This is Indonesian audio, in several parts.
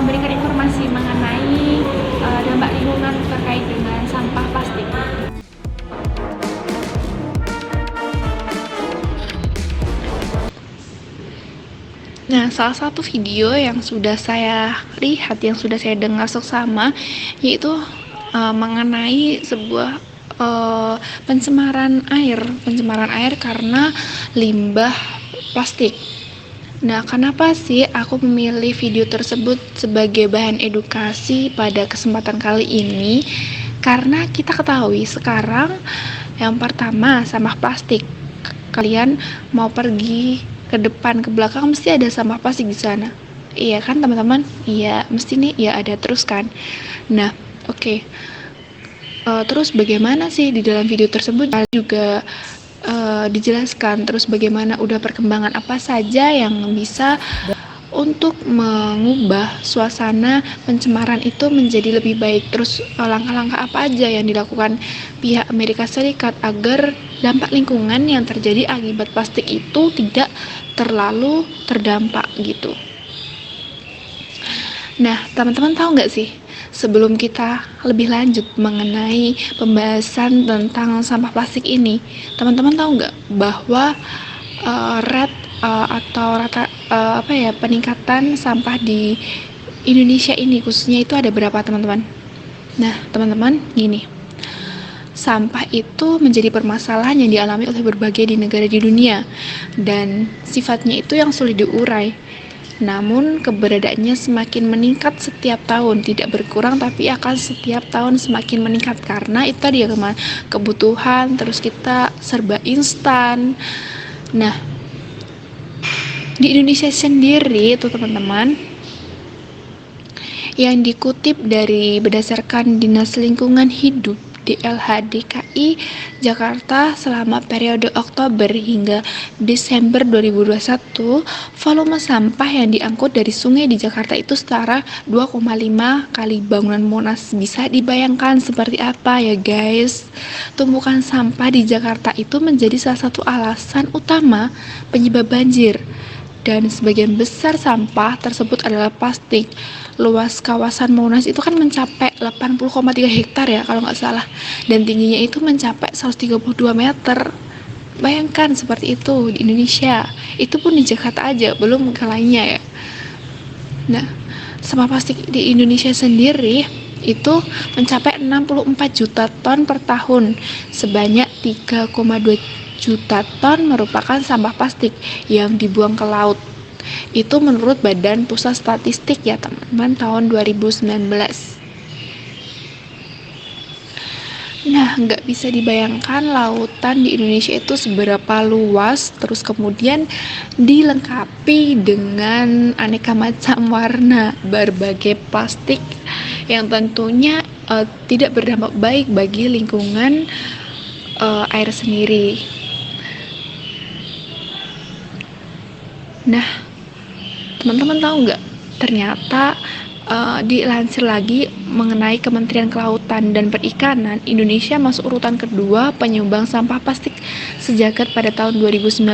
memberikan informasi mengenai dampak lingkungan terkait dengan sampah plastik. Nah, salah satu video yang sudah saya lihat, yang sudah saya dengar seksama, yaitu mengenai sebuah pencemaran air karena limbah plastik. Nah, kenapa sih aku memilih video tersebut sebagai bahan edukasi pada kesempatan kali ini? Karena kita ketahui sekarang yang pertama sampah plastik. Kalian mau pergi ke depan, ke belakang mesti ada sampah plastik di sana. Iya kan teman-teman? Iya, mesti nih ya ada terus kan. Nah, oke. Terus bagaimana sih di dalam video tersebut juga dijelaskan terus bagaimana udah perkembangan apa saja yang bisa untuk mengubah suasana pencemaran itu menjadi lebih baik. Terus langkah-langkah apa aja yang dilakukan pihak Amerika Serikat agar dampak lingkungan yang terjadi akibat plastik itu tidak terlalu terdampak gitu. Nah, teman-teman tahu nggak sih, sebelum kita lebih lanjut mengenai pembahasan tentang sampah plastik ini, teman-teman tahu nggak bahwa peningkatan sampah di Indonesia ini khususnya itu ada berapa teman-teman? Nah, teman-teman gini, sampah itu menjadi permasalahan yang dialami oleh berbagai di negara di dunia dan sifatnya itu yang sulit diurai. Namun keberadaannya semakin meningkat setiap tahun, tidak berkurang tapi akan setiap tahun semakin meningkat karena itu tadi ya kebutuhan, terus kita serba instan. Nah, di Indonesia sendiri itu teman-teman, yang dikutip dari berdasarkan Dinas Lingkungan Hidup DLH-DKI Jakarta selama periode Oktober hingga Desember 2021, volume sampah yang diangkut dari sungai di Jakarta itu setara 2,5 kali bangunan Monas. Bisa dibayangkan seperti apa ya guys? Tumpukan sampah di Jakarta itu menjadi salah satu alasan utama penyebab banjir. Dan sebagian besar sampah tersebut adalah plastik. Luas kawasan Monas itu kan mencapai 80,3 hektar ya kalau nggak salah, dan tingginya itu mencapai 132 meter. Bayangkan seperti itu di Indonesia, itu pun di Jakarta aja, belum ke lainnya ya. Nah, sampah plastik di Indonesia sendiri itu mencapai 64 juta ton per tahun. Sebanyak 3,2 juta ton merupakan sampah plastik yang dibuang ke laut. Itu menurut Badan Pusat Statistik ya teman-teman, tahun 2019. Nah, nggak bisa dibayangkan lautan di Indonesia itu seberapa luas, terus kemudian dilengkapi dengan aneka macam warna berbagai plastik yang tentunya tidak berdampak baik bagi lingkungan air sendiri. Nah, teman-teman tahu nggak? Ternyata dilansir lagi mengenai Kementerian Kelautan dan Perikanan, Indonesia masuk urutan kedua penyumbang sampah plastik sejagat pada tahun 2019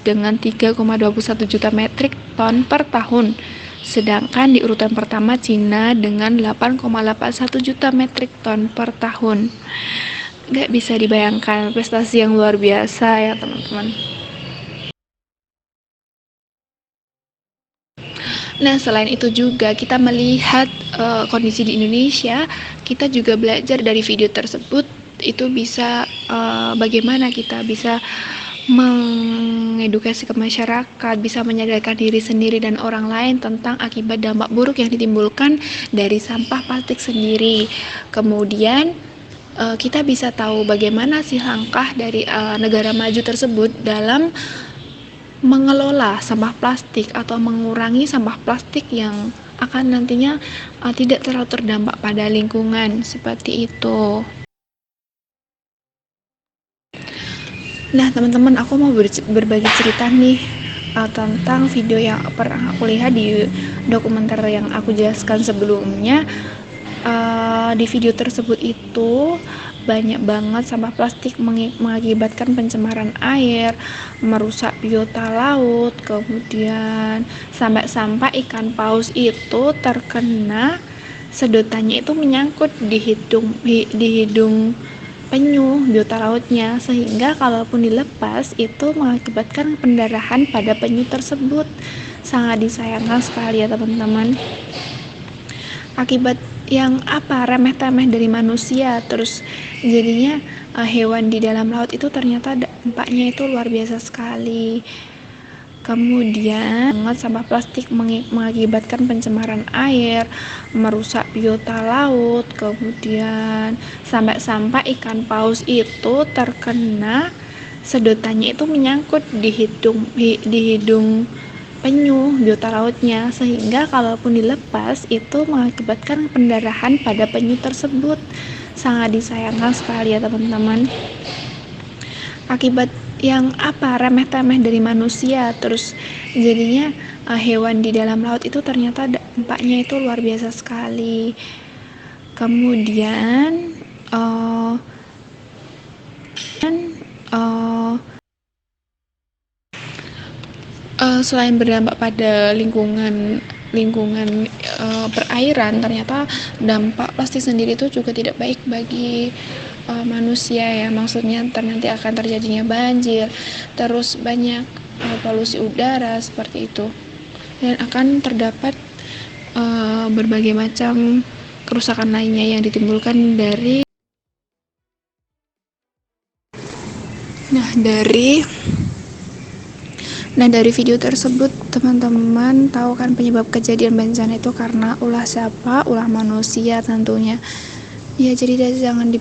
dengan 3,21 juta metrik ton per tahun. Sedangkan di urutan pertama Cina dengan 8,81 juta metrik ton per tahun. Nggak bisa dibayangkan, prestasi yang luar biasa ya teman-teman. Nah, selain itu juga kita melihat kondisi di Indonesia, kita juga belajar dari video tersebut, itu bisa bagaimana kita bisa mengedukasi ke masyarakat, bisa menyadarkan diri sendiri dan orang lain tentang akibat dampak buruk yang ditimbulkan dari sampah plastik sendiri. Kemudian kita bisa tahu bagaimana sih langkah dari negara maju tersebut dalam mengelola sampah plastik atau mengurangi sampah plastik yang akan nantinya tidak terlalu terdampak pada lingkungan, seperti itu. Nah teman-teman, aku mau berbagi cerita nih tentang video yang pernah aku lihat di dokumenter yang aku jelaskan sebelumnya. Di video tersebut itu banyak banget sampah plastik mengakibatkan pencemaran air, merusak biota laut, kemudian sampai ikan paus itu terkena sedotannya itu menyangkut di hidung penyu biota lautnya, sehingga kalaupun dilepas itu mengakibatkan pendarahan pada penyu tersebut. Sangat disayangkan sekali ya teman-teman. Akibat yang remeh-temeh dari manusia, terus jadinya hewan di dalam laut itu ternyata dampaknya itu luar biasa sekali. Kemudian sampah plastik mengakibatkan pencemaran air, merusak biota laut, kemudian sampai ikan paus itu terkena sedotannya itu menyangkut di hidung penyu biota lautnya, sehingga kalaupun dilepas itu mengakibatkan pendarahan pada penyu tersebut. Sangat disayangkan sekali ya teman-teman. Akibat yang remeh-temeh dari manusia, terus jadinya hewan di dalam laut itu ternyata dampaknya itu luar biasa sekali. Kemudian uh, selain berdampak pada lingkungan perairan, ternyata dampak plastik sendiri itu juga tidak baik bagi manusia ya. Maksudnya nanti akan terjadinya banjir, terus banyak polusi udara seperti itu, dan akan terdapat berbagai macam kerusakan lainnya yang ditimbulkan dari dari video tersebut teman-teman tahu kan penyebab kejadian bencana itu karena ulah siapa? Ulah manusia tentunya. Ya, jadi jangan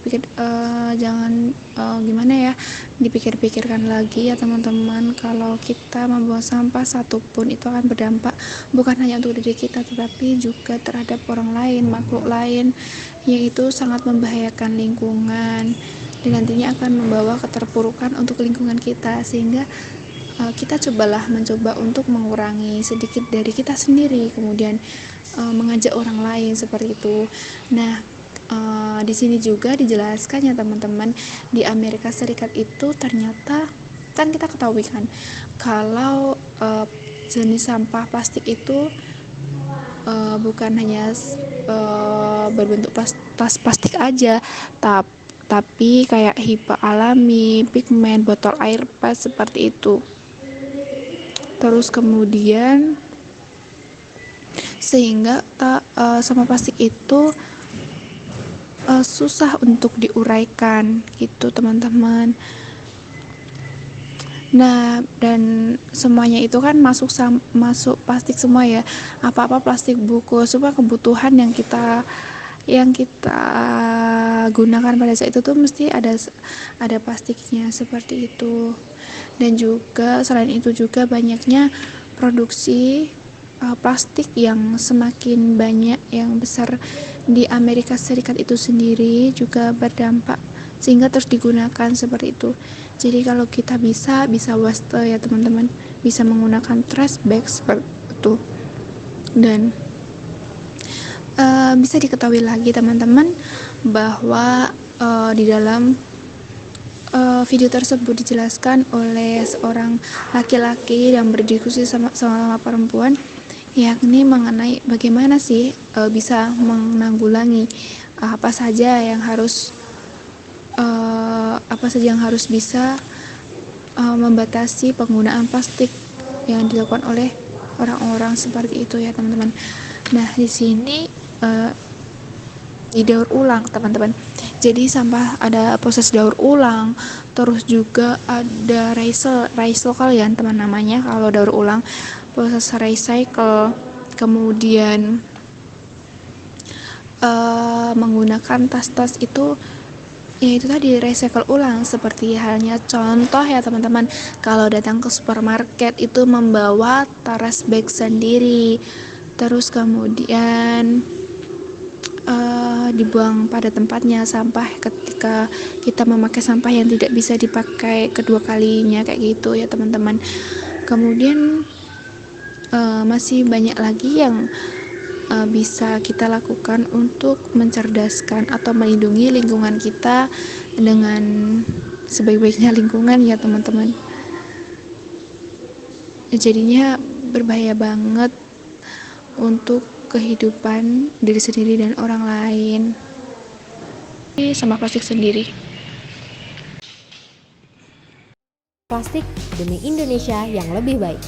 dipikir-pikirkan lagi ya teman-teman, kalau kita membuang sampah satupun itu akan berdampak bukan hanya untuk diri kita tetapi juga terhadap orang lain, makhluk lain, yaitu sangat membahayakan lingkungan dan nantinya akan membawa keterpurukan untuk lingkungan kita, sehingga kita mencoba untuk mengurangi sedikit dari kita sendiri, kemudian mengajak orang lain seperti itu. Nah, di sini juga dijelaskan ya teman-teman, di Amerika Serikat itu ternyata kan kita ketahui kan kalau jenis sampah plastik itu bukan hanya berbentuk plastik aja, tapi kayak HIPA alami, pigmen, botol air pas seperti itu. Terus kemudian sehingga sampah plastik itu susah untuk diuraikan gitu teman-teman. Nah, dan semuanya itu kan masuk plastik semua ya, apa-apa plastik buku, semua kebutuhan yang kita gunakan pada saat itu tuh mesti ada plastiknya seperti itu. Dan juga selain itu juga banyaknya produksi plastik yang semakin banyak, yang besar di Amerika Serikat itu sendiri juga berdampak sehingga terus digunakan seperti itu. Jadi kalau kita bisa waste ya teman-teman, bisa menggunakan trash bag seperti itu. Dan bisa diketahui lagi teman-teman bahwa di dalam video tersebut dijelaskan oleh seorang laki-laki yang berdiskusi sama perempuan, yakni mengenai bagaimana sih bisa menanggulangi apa saja yang harus bisa membatasi penggunaan plastik yang dilakukan oleh orang-orang seperti itu ya teman-teman. Nah, di sini didaur ulang teman-teman. Jadi sampah ada proses daur ulang, terus juga ada recycle ya teman namanya kalau daur ulang, proses recycle, kemudian menggunakan tas-tas itu ya itu tadi recycle ulang. Seperti halnya contoh ya teman-teman, kalau datang ke supermarket itu membawa trash bag sendiri, terus kemudian dibuang pada tempatnya sampah ketika kita memakai sampah yang tidak bisa dipakai kedua kalinya, kayak gitu ya teman-teman. Kemudian masih banyak lagi yang bisa kita lakukan untuk mencerdaskan atau melindungi lingkungan kita dengan sebaik-baiknya lingkungan ya teman-teman. Jadinya berbahaya banget untuk kehidupan diri sendiri dan orang lain. Sama plastik sendiri. Plastik demi Indonesia yang lebih baik.